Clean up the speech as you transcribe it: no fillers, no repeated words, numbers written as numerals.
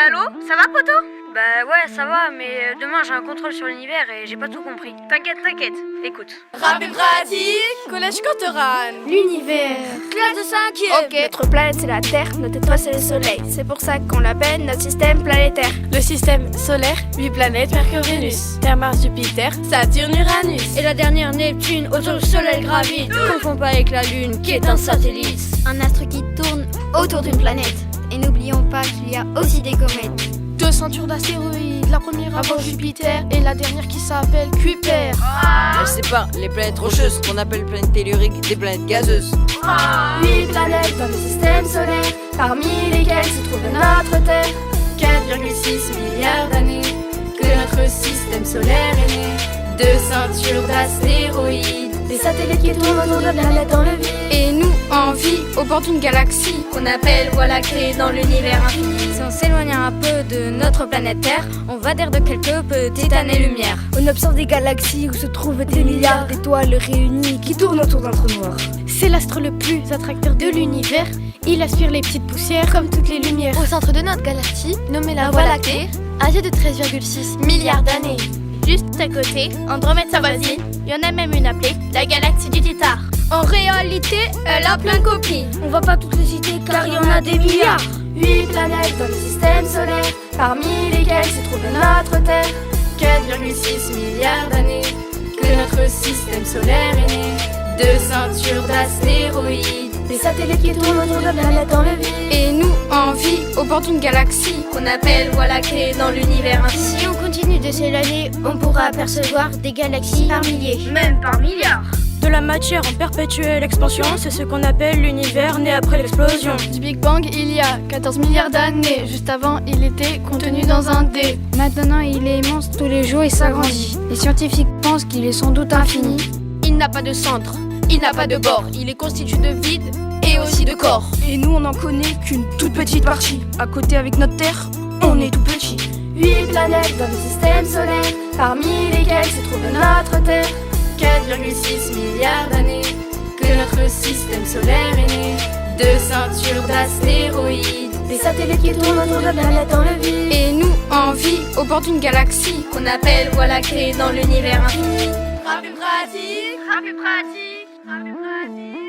allô? Ça va, poto? Bah ouais, ça va, mais demain j'ai un contrôle sur l'univers et j'ai pas tout compris. T'inquiète, écoute. Rappel pratique, collège Cantoran. L'univers. Classe de 5e. Ok. Notre planète c'est la Terre, notre étoile c'est le Soleil. C'est pour ça qu'on l'appelle notre système planétaire. Le système solaire, 8 planètes, Mercure, Vénus, Terre, Mars, Jupiter, Saturne, Uranus. Et la dernière, Neptune, autour du Soleil gravite. Confond pas avec la Lune, qui est un satellite. Un astre qui tourne autour d'une planète. Et n'oublions pas qu'il y a aussi des comètes. 2 ceintures d'astéroïdes, la première avant Jupiter et la dernière qui s'appelle Kuiper. Elle sépare les planètes rocheuses qu'on appelle planètes telluriques des planètes gazeuses. 8 planètes dans le système solaire, parmi lesquelles se trouve notre Terre. 4,6 milliards d'années que notre système solaire est né. 2 ceintures d'astéroïdes, Des satellites qui tournent autour de planètes dans le vide. et nous en vie au bord d'une galaxie qu'on appelle Voie lactée dans l'univers infini. Si on s'éloigne un peu de notre planète Terre, on va dire de quelques petites années-lumière. On observe des galaxies où se trouvent des milliards d'étoiles réunies qui tournent autour d'un trou noir. C'est l'astre le plus attracteur de l'univers. Il aspire les petites poussières comme toutes les lumières. Au centre de notre galaxie, nommée la Voie lactée, âgée de 13,6 milliards d'années. Juste à côté, Andromède sa voisine, il y en a même une appelée la galaxie du Tétard. En réalité, elle a plein de copies. On va pas toutes les citer car il y en a des milliards. 8 planètes dans le système solaire, parmi lesquelles se trouve notre Terre. 4,6 milliards d'années que notre système solaire est né. 2 ceintures d'astéroïdes, Des satellites qui tournent autour de planètes dans le vide. et nous en vie au bord d'une galaxie qu'on appelle Voie lactée dans l'univers infini. Si on continue de s'éloigner, on pourra apercevoir des galaxies par milliers. Même par milliards. De la matière en perpétuelle expansion, c'est ce qu'on appelle l'univers né après l'explosion. Du Big Bang, il y a 14 milliards d'années. Juste avant, il était contenu dans un dé. Maintenant, il est immense, tous les jours il s'agrandit. Les scientifiques pensent qu'il est sans doute infini. Il n'a pas de centre, il n'a pas de bord. Il est constitué de vide et aussi de corps. Et nous, on n'en connaît qu'une toute petite partie. À côté avec notre Terre, on est tout petit. 8 planètes dans le système solaire, parmi lesquelles se trouve notre Terre. 4,6 milliards d'années que notre système solaire est né. 2 ceintures d'astéroïdes, Des satellites qui tournent autour de planètes dans le vide. et nous en vie au bord d'une galaxie qu'on appelle Voie lactée dans l'univers infini. Rappel pratique.